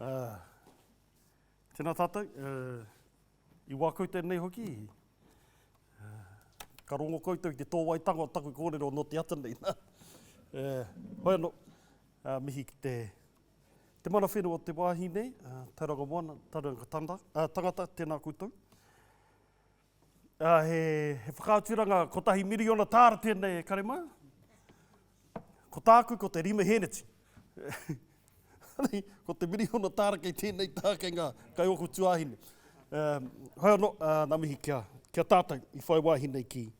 Tēnā tātou, I wā koutou nei hoki, ka rongo koutou I te tōwaitango taku kōrero no te ata nei. Hoi anō, mihi ki te mana whenua o te wāhi nei, tauranga moana, tauranga tangata, tēnā koutou. He whakāturanga ko tahi miriona tāra tēnei karema. Ko tāku, ko te rima heneti. Ko te miriona tāra kei tēnei tākenga kai oku tuāhine. Hoi anō, nā mihi kia tātou I whai wāhine ki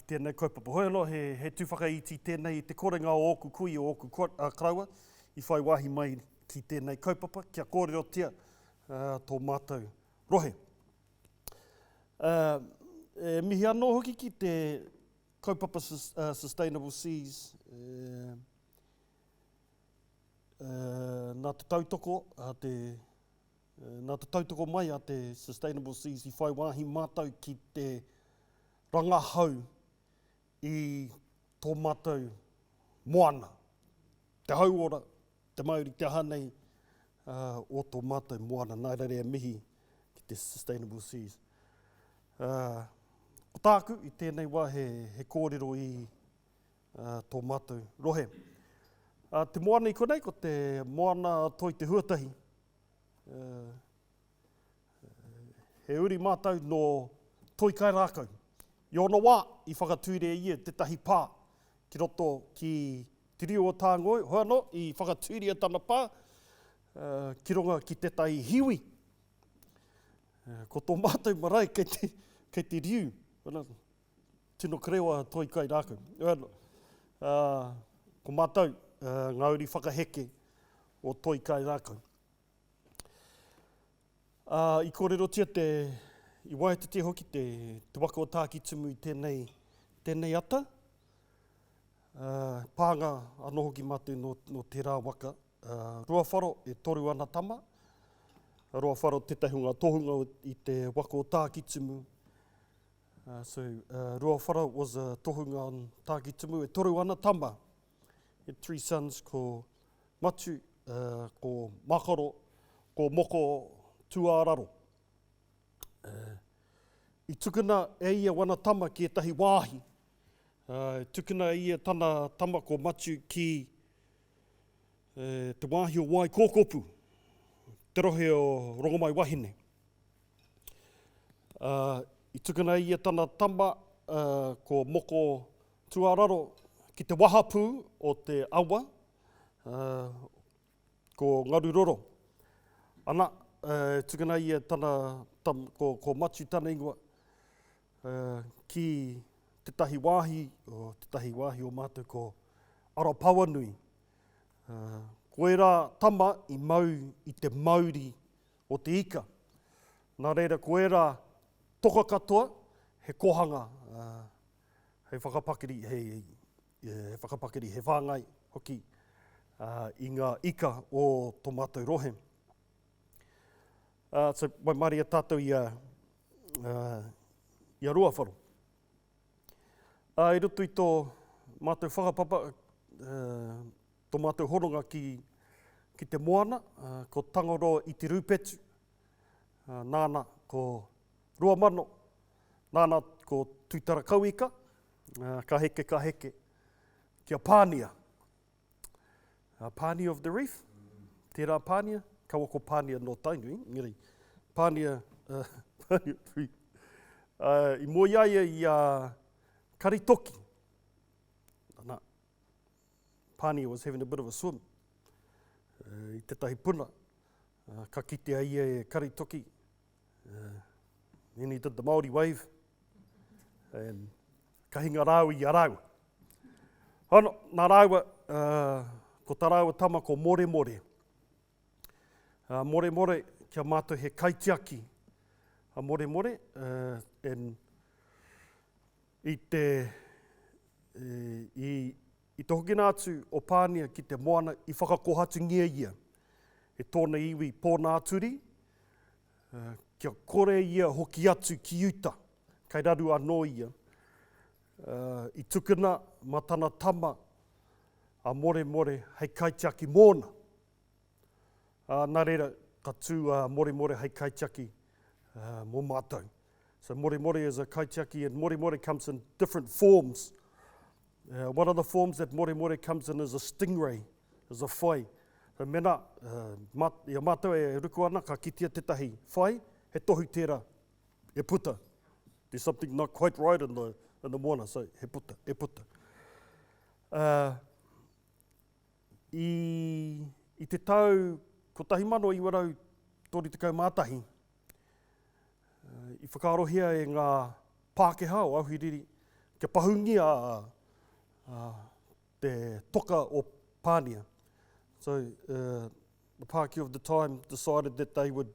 tēnei kaupapa. Hoi anō, he tūwhakaiti tēnei te korenga o oku kui o oku karaua I whai wāhi mai ki tēnei kaupapa, kia kōrero tia tō mātou rohe. Mihi anō hoki ki te kaupapa Sustainable Seas, nā te tautoko, nā te tautoko mai a te Sustainable Seas I whai wāhi mātou ki te rangahau I tō mātou moana. Te hauora, te Māori, te hanei o tō mātou moana, nā reira mihi ki te Sustainable Seas. Ko tāku I tēnei wā he kōrero I tō mātou rohe. Te moana I konei, ko te moana toi te huatahi. He uri mātou no toi kai rākau. I ono wā I whakatūre ia tetahi pā ki roto ki te rio o tāngoi. Hoi anō, I whakatūria tana pā ki ronga ki tetahi hiwi. Ko tō mātou marae kei te riu. Tino krewa toi kai rākau. Ko mātou ngauri whakaheke o toi kai rākau. I kōrero tia I waete te hoki te waka o tākitumu I tēnei ata. Pānga anō hoki mātou no te rā waka. Rua wharo e toru ana tama. Rua wharo tētahi hunga tohunga I te waka o tākitumu. Rua whara was a tohunga on tākitumu e toru ana tama. He 3 sons ko Matu, ko Makaro, ko Moko Tuāraro. I tukuna e ia wana tama ki etahi wāhi. Tukuna e ia tana tama ko Matu ki te wāhi o Wai Kōkopu. Te rohe o Rongomai Wahine. I tukuna ia tana tama ko Moko Tuāraro ki te wahapū o te awa ko Ngaruroro. Ana, tukuna ia tana ko Matu tana ingoa ki tetahi wāhi o mātou ko Arapawanui. Koe rā tama I mau I te Māori o te ika. Nā reira koe rā toka katoa, he kohanga, he whakapakiri, he whāngai hoki I ngā ika o tō mātou rohe. Mai mari a tātou I a rua wharo. I roto I tō mātou whakapapa, tō mātou horonga ki te moana, ko tangaro I te rūpetu, nāna ko rua mano, nāna ko tūtara kauika, ka heke, kia pānia. Pānia of the reef, tērā pānia, ka wako pānia no tainui, ngeri, pānia reef. I moiaia I Karitoki. Pānia was having a bit of a swim. I tetahi puna, ka kitea ia e Karitoki. Then he did the Māori wave. And ka hinga rāu I a rāua. Hono, nā rāua, ko tā rāua tama ko More. More, kia mātou he kaitiaki. More, and I te hokina atu o Pānia ki te moana I whakakohatu ngia ia. E tōna iwi pōna aturi, kia kore ia hoki atu ki uta, kai raru anō ia. I tukuna matana tama a More hei kaitiaki mōna. Nā reira, ka tū more hei kaitiaki mō mātou. So more is a kaitiaki, and more comes in different forms. One of the forms that more comes in is a stingray, is a whai. So mena, ia mātou e ruku ana, ka kitea tetahi whai, he tohu tērā, e puta. There's something not quite right in the moana, so he puta, e puta. I te tau, ko tahi mano i warau tori tekau mātahi, i whakaarohia e ngā Pākehā o Auhiriri, ke pahungi te toka o Pānia. So the Papaki of the time decided that they would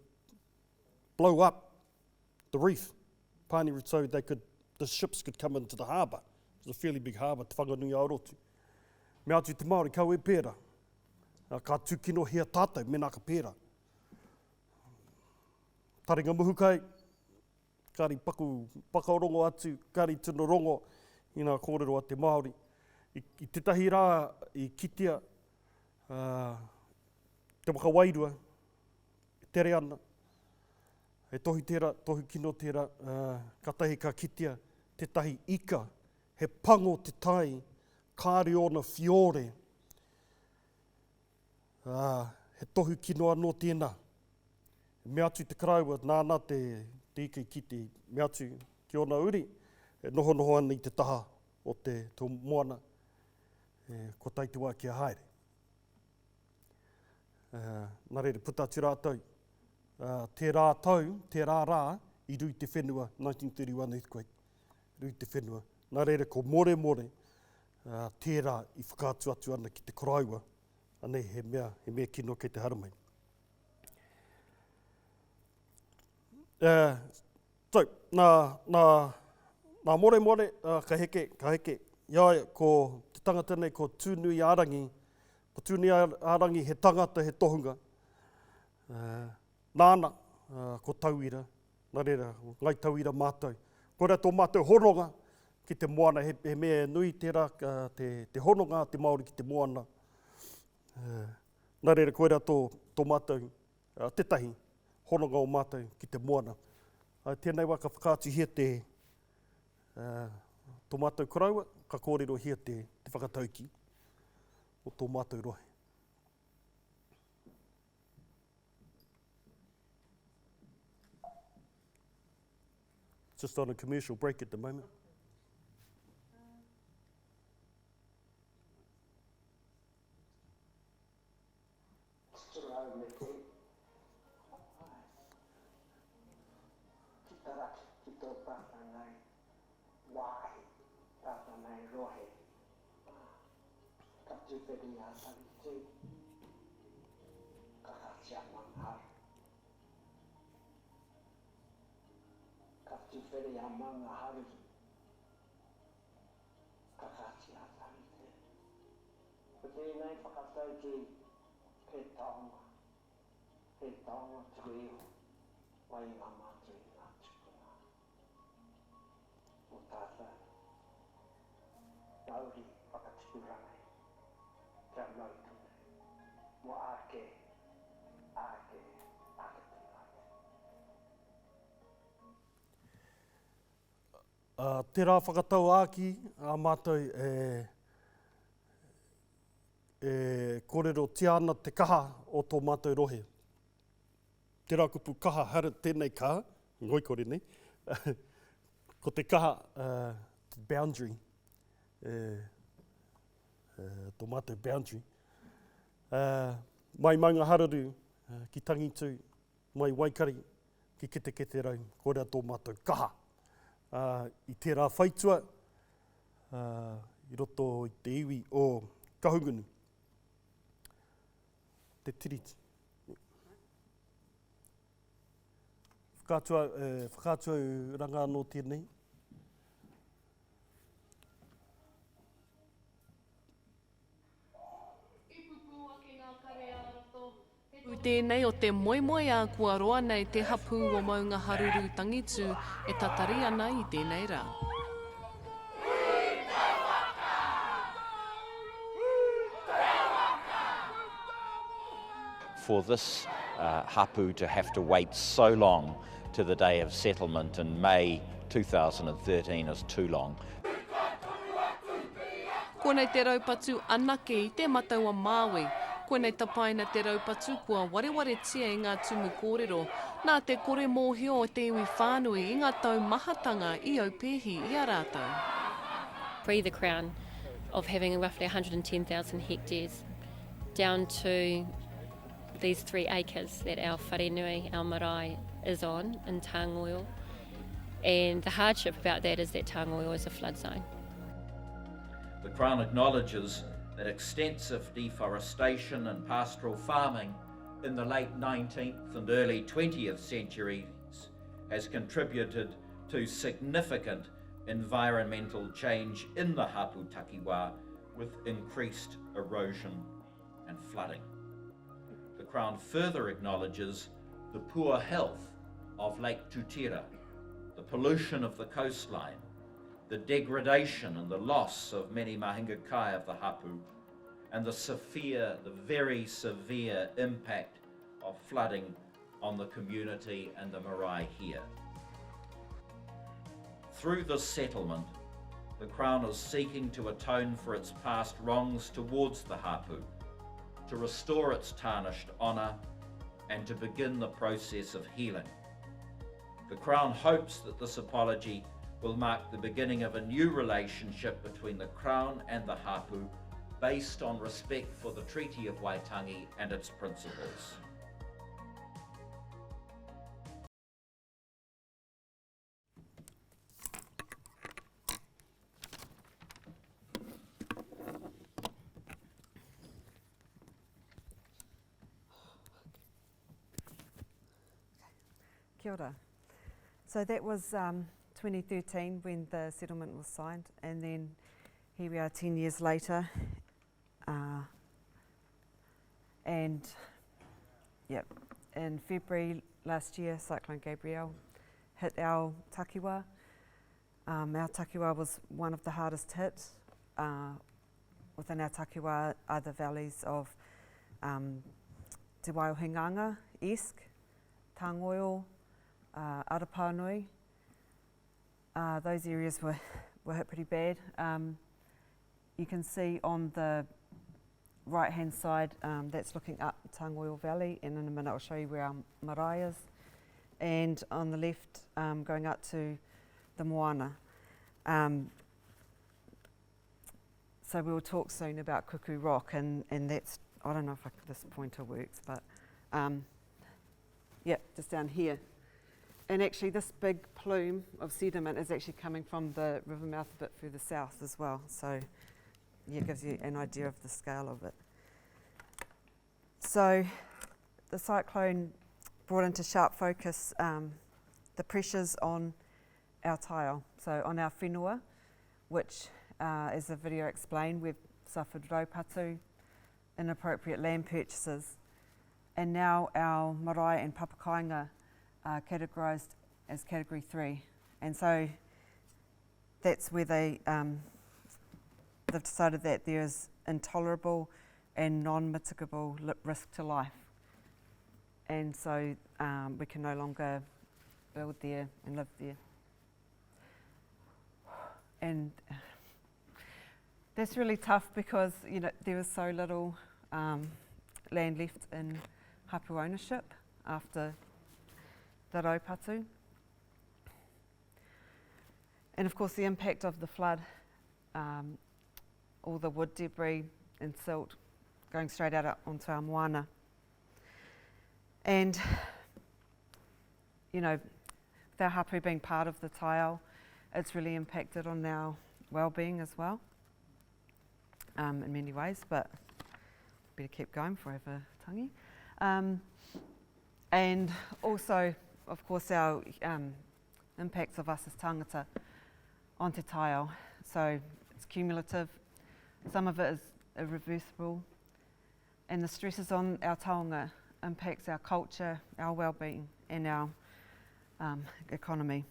blow up the reef, Pānia, so the ships could come into the harbour. It was a fairly big harbour, te whanganui Aorotu. Me atu te Māori kau e pērā. Ka tūkino hea tātou, mena ka pērā. Taringa muhu kai, kāri pakarongo atu, kāri tino rongo, i ngā kōrero a te Māori. I tetahi rā, i kitea, te waka wairua, e tere ana, e tohu kino tērā, ka tahi ka kitea, tetahi ika, he pango te tai, kāre ona fiore, he tohu kino anō tēnā. Me atu te karaua, nāna te ika I kite, me atu ki ona uri, e noho ana I te taha o te moana, ko taitua ki a haere. Nā reire, puta atu rātou. Tērā tau, tērā rā, I rui te whenua, 1931 earthquake, rui te whenua. Nā reire, ko more, tērā I whakaatu atu ana ki te karaua, anei he mea kino kei te haramai. So, nā more, ka heke, iaia, ko te tangata nei, ko tūnui ārangi, ko tūnui ārangi he tangata, he tohunga, nāna, ko tauira, nā reira, ngai tauira mātou. Ko rea tō mātou horonga ki te moana, he mea nui tērā, te horonga te Māori ki te moana. Nā reira, koe rea tō mātou, tetahi, horonga o mātou ki te moana. Tēnei waka whakaatu hia tō mātou koraua, ka kōrero hia te whakatauki o tō mātou rohe. Just on a commercial break at the moment. Tērā whakatau āki, a mātou kōrero tiana te kaha o tō mātou rohe. Tērā kupu kaha, hara tēnei kaha, ngoikore nei, ko te kaha, boundary, tō mātou boundary. Mai maunga hararu, ki tangitu, mai waikari, ki kete rau, kōrero tō mātou kaha. I tērā whaitua, I roto I te iwi o Kahungunu. Te tiriti. Whakātua ranga anō tēnei. Tēnei o te moemoe a kua roa nei te hapu o maunga haruru tangitu e tatari ana I tēnei rā. for this hapu to have to wait so long to the day of settlement in May 2013 is too long. Ko nei te raupatu anake i te mataua Māui. Ko nei tapaina te raupatu kua wareware tia i ngā tumu kōrero, nā te kore mōhio o te iwi whānui i ngā tau mahatanga i aupehi i a rātou. Free the Crown of having roughly 110,000 hectares down to these 3 acres that our wharenui, our marae, is on in Tangoil. And the hardship about that is that Tangoil is a flood zone. The Crown acknowledges that extensive deforestation and pastoral farming in the late 19th and early 20th centuries has contributed to significant environmental change in the hapu takiwā with increased erosion and flooding. The Crown further acknowledges the poor health of Lake Tutira, the pollution of the coastline, the degradation and the loss of many mahinga kai of the hapu, and the very severe impact of flooding on the community and the marae here. Through this settlement, the Crown is seeking to atone for its past wrongs towards the hapu, to restore its tarnished honour, and to begin the process of healing. The Crown hopes that this apology will mark the beginning of a new relationship between the Crown and the hapu based on respect for the Treaty of Waitangi and its principles. Kia ora. So that was 2013 when the settlement was signed, and then here we are 10 years later, and yep, in February last year, Cyclone Gabrielle hit our takiwā. Our takiwā was one of the hardest hit. Within our takiwā are the valleys of Te Waiohinganga-esque, Tangoil, Arapānui. Those areas were hit pretty bad. You can see on the right hand side, that's looking up Tangoil Valley, and in a minute I'll show you where our marae is. And on the left, going up to the Moana. So we'll talk soon about Kuku Rock, and that's, I don't know if this pointer works, but yeah, just down here. And actually this big plume of sediment is actually coming from the river mouth a bit further south as well. So yeah, it gives you an idea of the scale of it. So the cyclone brought into sharp focus the pressures on our tile. So on our whenua, which as the video explained, we've suffered raupatu, inappropriate land purchases, and now our marae and papakainga are categorised as category 3, and so that's where they've decided that there is intolerable and non-mitigable risk to life, and so we can no longer build there and live there. And that's really tough because, you know, there was so little land left in hapu ownership after the raupatu. And of course the impact of the flood, all the wood debris and silt going straight out onto our moana. And, you know, with our hapu being part of the tile, it's really impacted on our well-being as well, in many ways, but better keep going before I have a tangi. And also, of course, our impacts of us as tangata on te tile. So it's cumulative, some of it is irreversible, and the stresses on our taonga impacts our culture, our well-being, and our economy.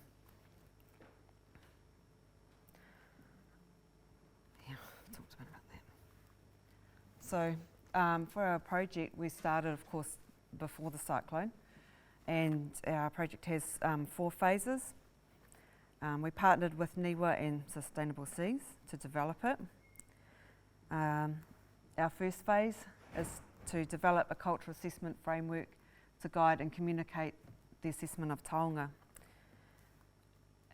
Yeah, I talked a bit about that. So for our project, we started, of course, before the cyclone, and our project has 4 phases. We partnered with NIWA and Sustainable Seas to develop it. Our first phase is to develop a cultural assessment framework to guide and communicate the assessment of taonga.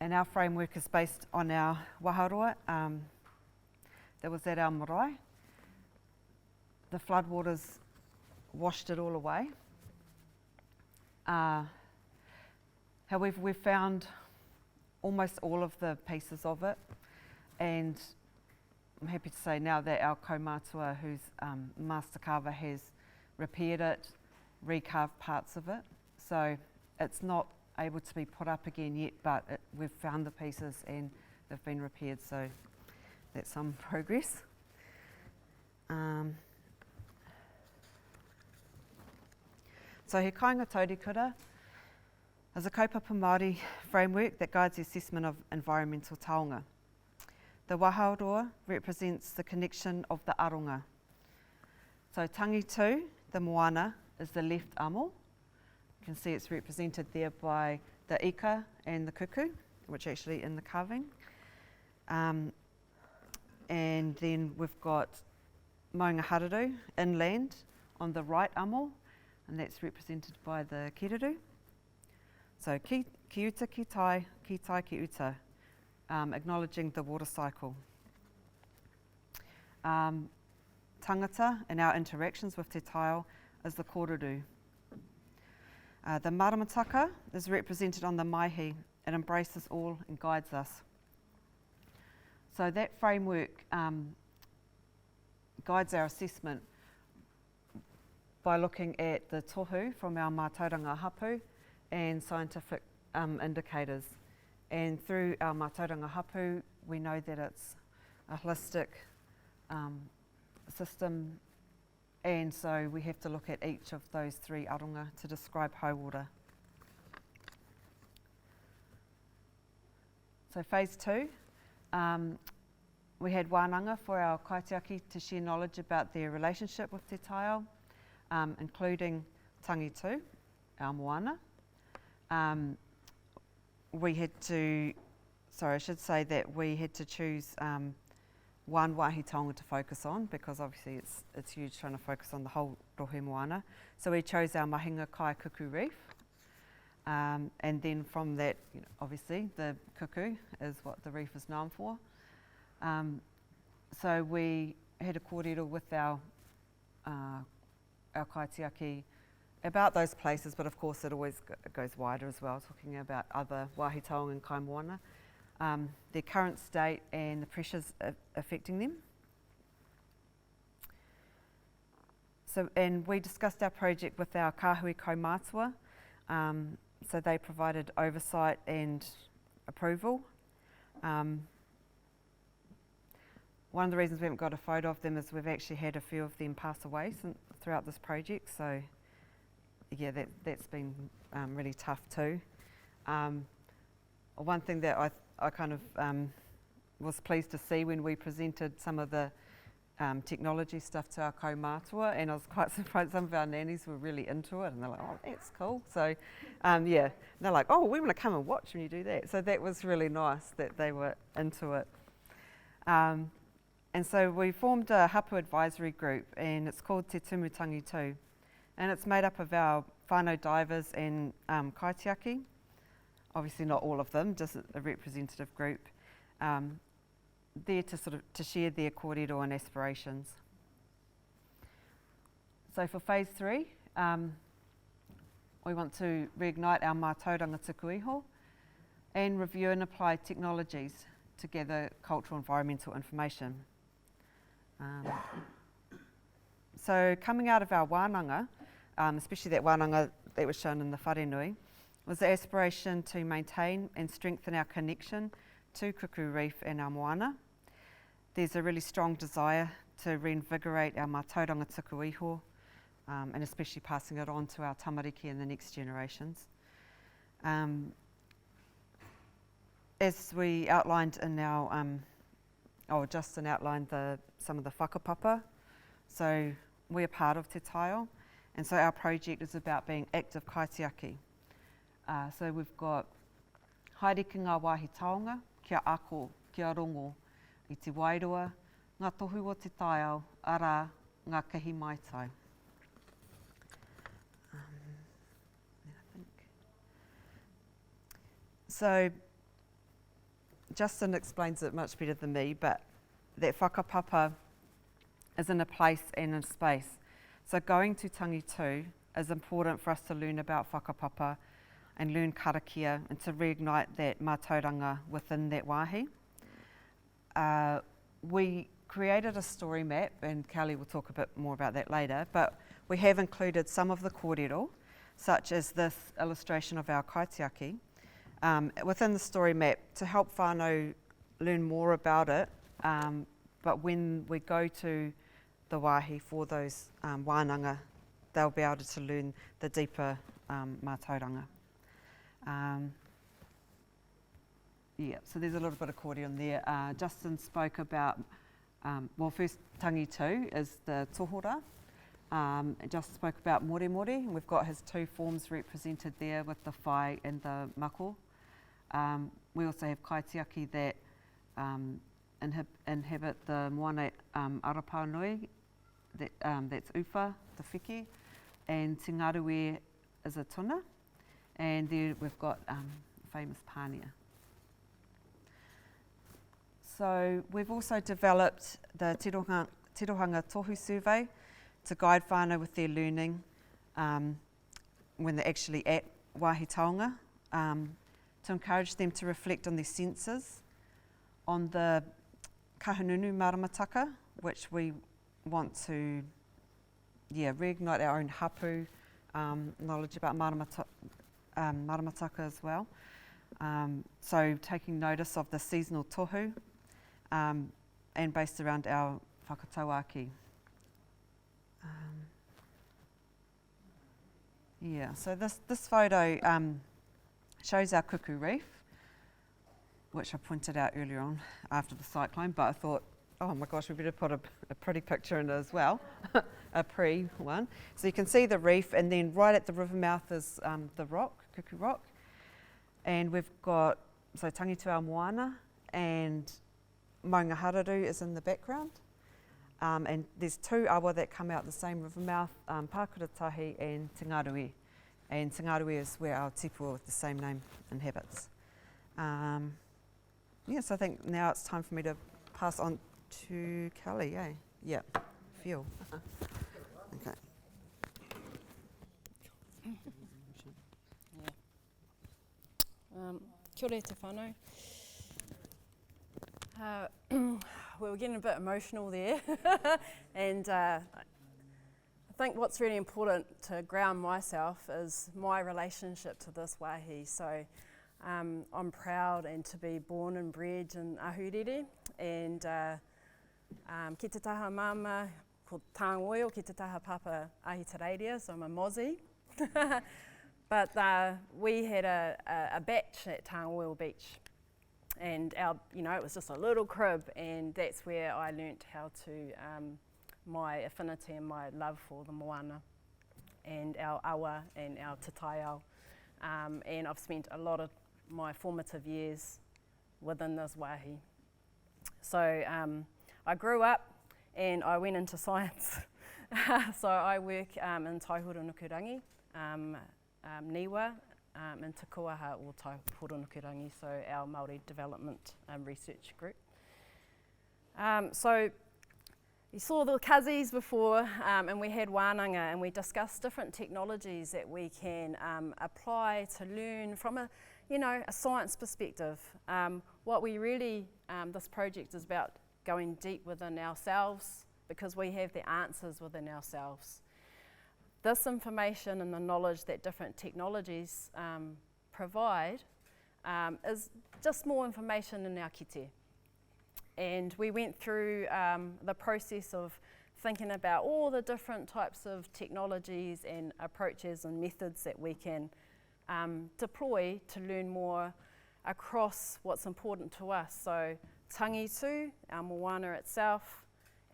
And our framework is based on our waharoa that was at our marae. The floodwaters washed it all away. However, we've found almost all of the pieces of it, and I'm happy to say now that our kaumātua, who's master carver, has repaired it, recarved parts of it. So it's not able to be put up again yet, but we've found the pieces and they've been repaired, so that's some progress. So He Kāinga Taurikura is a kaupapa Māori framework that guides the assessment of environmental taonga. The waharoa represents the connection of the aronga. So tangi tū, the moana, is the left amo. You can see it's represented there by the ika and the kuku, which are actually in the carving. And then we've got Maunga Hararu, inland, on the right amo, and that's represented by the kiraru. So ki uta ki tai ki uta, acknowledging the water cycle. Tangata in our interactions with te taiao is the kōrero. The maramataka is represented on the maihi. It embraces all and guides us. So that framework guides our assessment by looking at the tohu from our mātauranga hapu and scientific indicators. And through our mātauranga hapu, we know that it's a holistic system, and so we have to look at each of those 3 aronga to describe high water. So phase 2, we had wānanga for our kaitiaki to share knowledge about their relationship with te taiao, including tangi tū, our moana. We had to choose one wāhi taonga to focus on, because obviously it's huge trying to focus on the whole rohe moana. So we chose our Mahinga Kai Kuku Reef. And then from that, obviously the kuku is what the reef is known for. So we had a kōrero with our kaitiaki about those places, but of course it always goes wider as well, talking about other wāhi taonga and kai moana, their current state and the pressures affecting them. So, and we discussed our project with our kāhui kaumātua, so they provided oversight and approval. One of the reasons we haven't got a photo of them is we've actually had a few of them pass away throughout this project, so yeah, that's been really tough too. One thing that I kind of was pleased to see when we presented some of the technology stuff to our kaumātua, and I was quite surprised some of our nannies were really into it, and they're like, oh, that's cool. So yeah, they're like, oh, we want to come and watch when you do that. So that was really nice that they were into it. And so we formed a hapu advisory group, and it's called Te Tumutangi Tū, and it's made up of our whānau divers and kaitiaki. Obviously not all of them, just a representative group, there to share their kōrero and aspirations. So for phase 3, we want to reignite our mātauranga tuku iho and review and apply technologies to gather cultural environmental information. So coming out of our wānanga, especially that wānanga that was shown in the wharenui, was the aspiration to maintain and strengthen our connection to Kuku Reef and our moana. There's a really strong desire to reinvigorate our mātauranga tuku iho, and especially passing it on to our tamariki and the next generations. As we outlined in our, Justin outlined some of the whakapapa. So we're part of te taiao, And so our project is about being active kaitiaki. So we've got haere ki ngā wāhi taonga, kia ako, kia rongo, i te wairua, ngā tohu o te taiao, ara ngā kahi maitai. So Justin explains it much better than me, but that whakapapa is in a place and in space. So going to Tangitu is important for us to learn about whakapapa and learn karakia and to reignite that mātauranga within that wāhi. We created a story map, and Kelly will talk a bit more about that later, but we have included some of the kōrero, such as this illustration of our kaitiaki, within the story map to help whānau learn more about it, but when we go to the wāhi for those wānanga, they'll be able to learn the deeper mātauranga. Yeah, so there's a little bit of kōrero in there. Justin spoke about, well, first Tangitu is the tohora. Justin spoke about more more, and we've got his two forms represented there with the whai and the mako. We also have kaitiaki that inhabit the moana Arapaunui, that's uwha, the whiki, and Te Ngaruwe is a tuna, and there we've got famous pānia. So we've also developed the Tirohanga Tohu survey to guide whānau with their learning when they're actually at wāhi taonga, to encourage them to reflect on their senses, on the kahununu maramataka, which we want to reignite our own hapu knowledge about maramataka as well. So taking notice of the seasonal tohu and based around our whakatauaki. So this photo shows our cuckoo reef, which I pointed out earlier on after the cyclone, but I thought, oh my gosh, we better put a pretty picture in it as well, a pre one. So you can see the reef, and then right at the river mouth is the rock, Cuckoo Rock. And we've got, so Tangitu ao moana, and Maunga Hararu is in the background. And there's two awa that come out the same river mouth, Pākuratahi and Te Ngaruwe. And Te Ngaruwe is where our tipua with the same name inhabits. So I think now it's time for me to pass on to Kelly, eh? Yeah, Phil. Okay. Kia ora te whānau. We were getting a bit emotional there and I think what's really important to ground myself is my relationship to this wāhi. So I'm proud and to be born and bred in Ahuriri, and ki te taha mama ko Tāngoio, ki te taha papa Ahitereiria, so I'm a Mozzie. But we had a batch at Tāngoio Beach, and our, it was just a little crib, and that's where I learnt how to, my affinity and my love for the moana and our awa and our tataiao. And I've spent a lot of my formative years within this wāhi. So I grew up and I went into science. So I work in Taihurunukurangi, Niwa, in Te Kuaha o Taihurunukurangi, so our Māori development research group. So you saw the kazi's before, and we had wānanga, and we discussed different technologies that we can apply to learn from a science perspective. What we really, this project is about going deep within ourselves, because we have the answers within ourselves. This information and the knowledge that different technologies provide is just more information in our kite. And we went through the process of thinking about all the different types of technologies and approaches and methods that we can deploy to learn more across what's important to us. So Tangitu, our moana itself,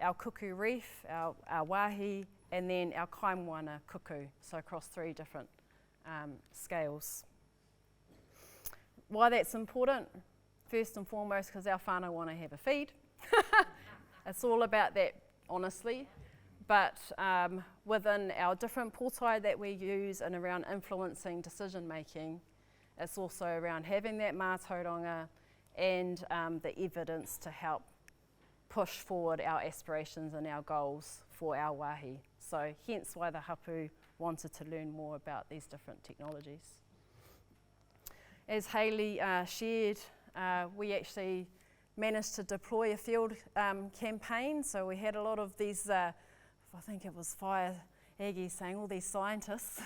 our cuckoo reef, our wāhi, and then our kaimoana kuku, so across 3 different scales. Why that's important? First and foremost, because our whānau want to have a feed. It's all about that, honestly. But within our different pōtai that we use and around influencing decision making, it's also around having that mātauranga and the evidence to help push forward our aspirations and our goals for our wāhi. So hence why the hapu wanted to learn more about these different technologies. As Hayley shared, we actually managed to deploy a field campaign. So we had a lot of these, I think it was Fire Aggie saying, all these scientists,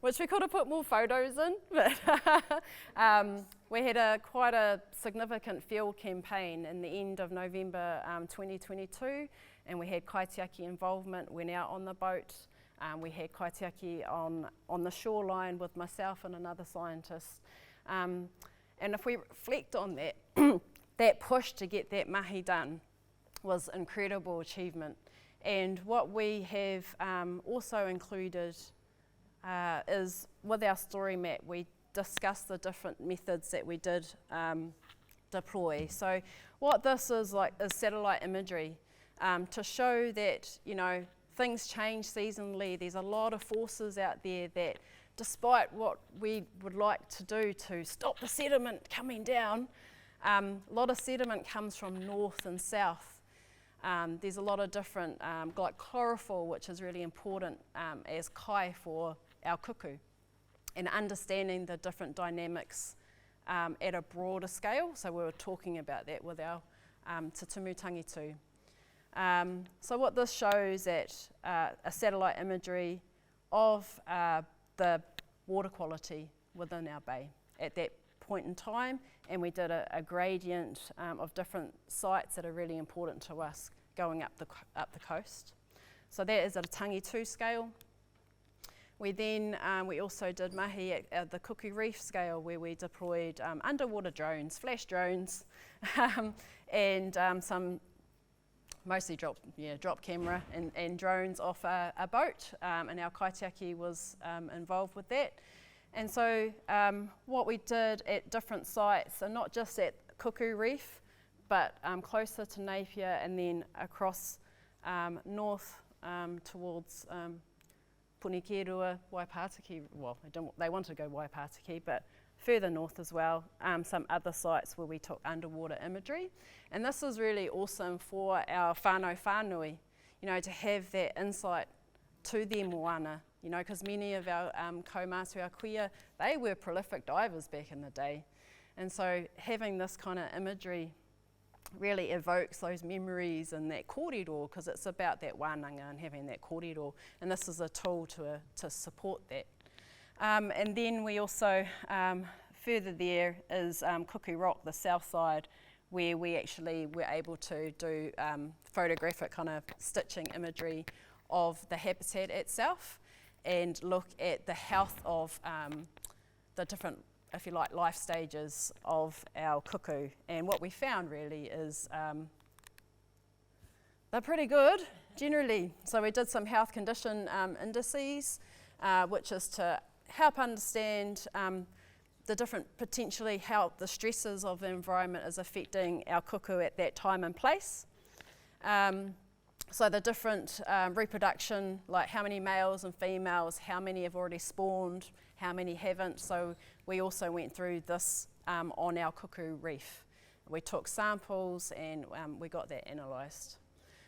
which we could have put more photos in, but we had quite a significant field campaign in the end of November 2022, and we had kaitiaki involvement, went out on the boat. We had kaitiaki on the shoreline with myself and another scientist. And if we reflect on that, that push to get that mahi done was incredible achievement. And what we have also included is with our story map, we discussed the different methods that we did deploy. So what this is like is satellite imagery to show that, you know, things change seasonally. There's a lot of forces out there that, despite what we would like to do to stop the sediment coming down, a lot of sediment comes from north and south. There's a lot of different, like chlorophyll, which is really important as kai for our kuku, and understanding the different dynamics at a broader scale. So we were talking about that with our Te Tumu Tangitu. So what this shows at a satellite imagery of the water quality within our bay at that point in time, and we did a gradient of different sites that are really important to us going up the coast. So that is at a Tangitu scale. We then, we also did mahi at the Kuku Reef scale, where we deployed underwater drones, flash drones, and some mostly drop camera and drones off a boat, and our kaitiaki was involved with that. And so what we did at different sites, and not just at Kuku Reef, but closer to Napier, and then across north towards Punikirua, Waipatiki, well, they wanted to go Waipatiki, but further north as well, some other sites where we took underwater imagery. And this is really awesome for our whānau whānui, you know, to have that insight to their moana, you know, because many of our kaumātua kuia, they were prolific divers back in the day. And so having this kind of imagery really evokes those memories and that kōrero, because it's about that wānanga and having that kōrero, and this is a tool to support that. And then we also, further there is Kuku Rock, the south side, where we actually were able to do photographic kind of stitching imagery of the habitat itself and look at the health of the different, if you like, life stages of our kuku. And what we found really is they're pretty good generally. So we did some health condition indices, which is to help understand the different, potentially how the stresses of the environment is affecting our kuku at that time and place. So the different reproduction, like how many males and females, how many have already spawned, how many haven't. So we also went through this on our Kuku Reef. We took samples and we got that analysed.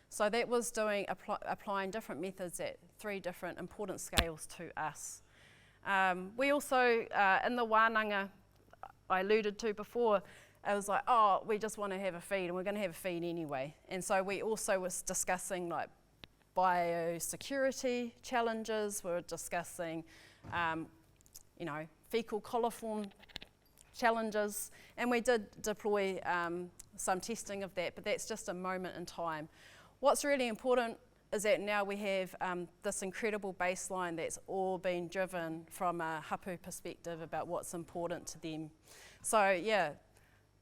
So that was doing applying different methods at 3 different important scales to us. We also, in the wānanga I alluded to before, it was like, oh, we just want to have a feed, and we're going to have a feed anyway. And so we also was discussing like biosecurity challenges. We were discussing, you know, fecal coliform challenges, and we did deploy some testing of that, but that's just a moment in time. What's really important is that now we have this incredible baseline that's all been driven from a hapu perspective about what's important to them. So yeah,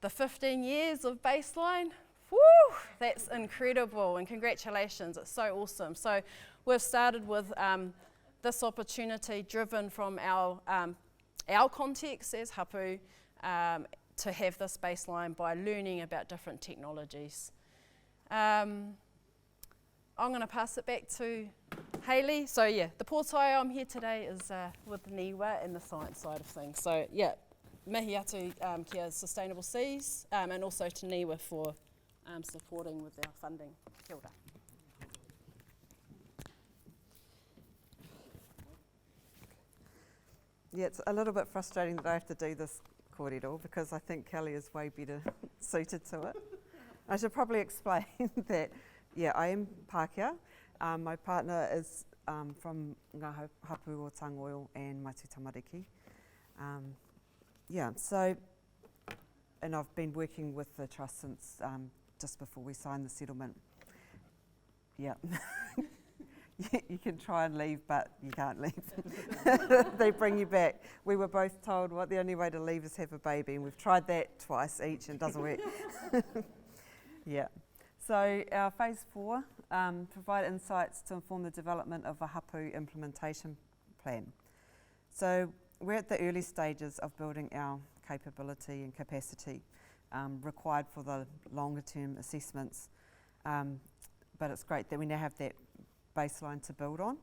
the 15 years of baseline Woo! That's incredible, and congratulations, it's so awesome. So we've started with this opportunity driven from our context as hapu, to have this baseline by learning about different technologies. I'm going to pass it back to Hayley. So yeah, the pōtaia I'm here today is with Niwa and the science side of things. So yeah, mihi atu kia Sustainable Seas, and also to Niwa for supporting with our funding. Kia ora. Yeah, it's a little bit frustrating that I have to do this kōrero because I think Kelly is way better suited to it. I should probably explain that, yeah, I am Pākehā. My partner is from ngā hapu o Tangoil and Maitu Tamariki. Yeah, so, and I've been working with the trust since just before we signed the settlement. Yeah. You can try and leave, but you can't leave. They bring you back. We were both told what the only way to leave is have a baby, and we've tried that twice each and it doesn't work. Yeah. So our phase 4, provide insights to inform the development of a hapu implementation plan. So we're at the early stages of building our capability and capacity required for the longer term assessments, but it's great that we now have that baseline to build on.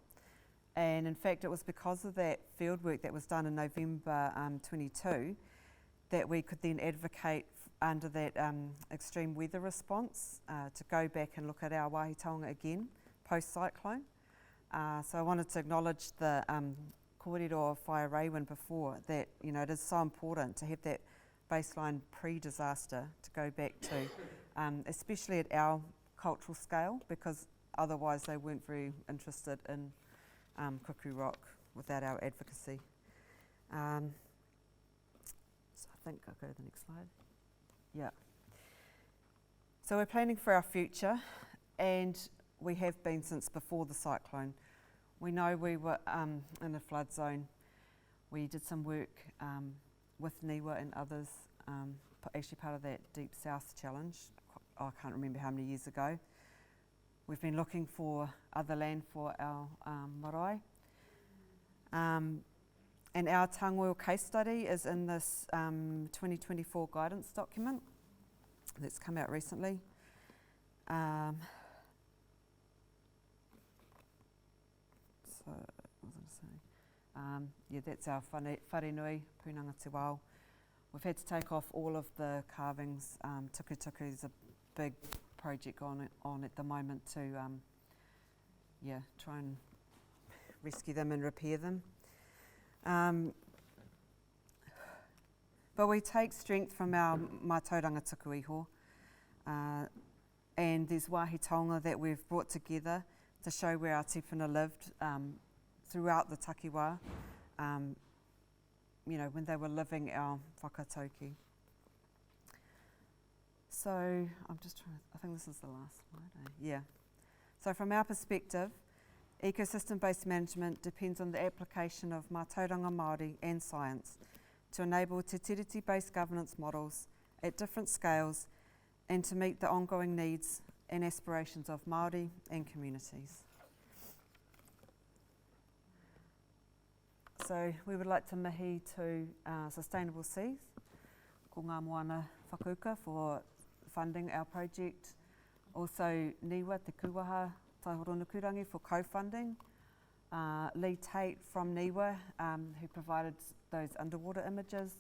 And in fact, it was because of that fieldwork that was done in November 22 that we could then advocate under that extreme weather response to go back and look at our wāhi taonga again post-cyclone. So I wanted to acknowledge the kōrero of Whaia Raewin before, that it is so important to have that baseline pre-disaster to go back to, especially at our cultural scale, because otherwise they weren't very interested in Kuku Rock without our advocacy. So I think I'll go to the next slide. Yeah. So we're planning for our future, and we have been since before the cyclone. We know we were in a flood zone. We did some work with Niwa and others, actually part of that Deep South Challenge. I can't remember how many years ago. We've been looking for other land for our marae. And our Tangoil case study is in this 2024 guidance document that's come out recently. So, what was I saying? Yeah, that's our wharenui, Punanga Te Wao. We've had to take off all of the carvings. Tukutuku is a big project on at the moment to try and rescue them and repair them. But we take strength from our mātauranga tuku iho, and there's wāhi taonga that we've brought together to show where our tupuna lived throughout the takiwā, when they were living our whakatauki. So I'm just trying to, I think this is the last slide. Yeah. So from our perspective, ecosystem-based management depends on the application of mātauranga Māori and science to enable te tiriti-based governance models at different scales and to meet the ongoing needs and aspirations of Māori and communities. So we would like to mihi to Sustainable Seas, ko ngā moana whakauka for funding our project. Also Niwa Te Kuaha Taihoronukurangi for co-funding. Lee Tate from Niwa, who provided those underwater images.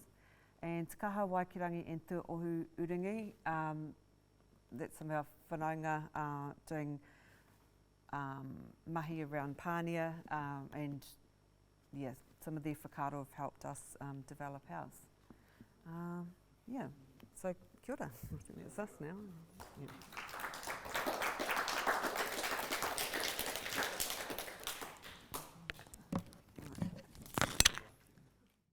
And Te Kaha Waikirangi and Te Ohu Uringi, that's some of our whanaunga doing mahi around Pānia, and yes, some of their whakaaro have helped us develop ours. Yeah, so kia ora. I think that's us now. Yeah.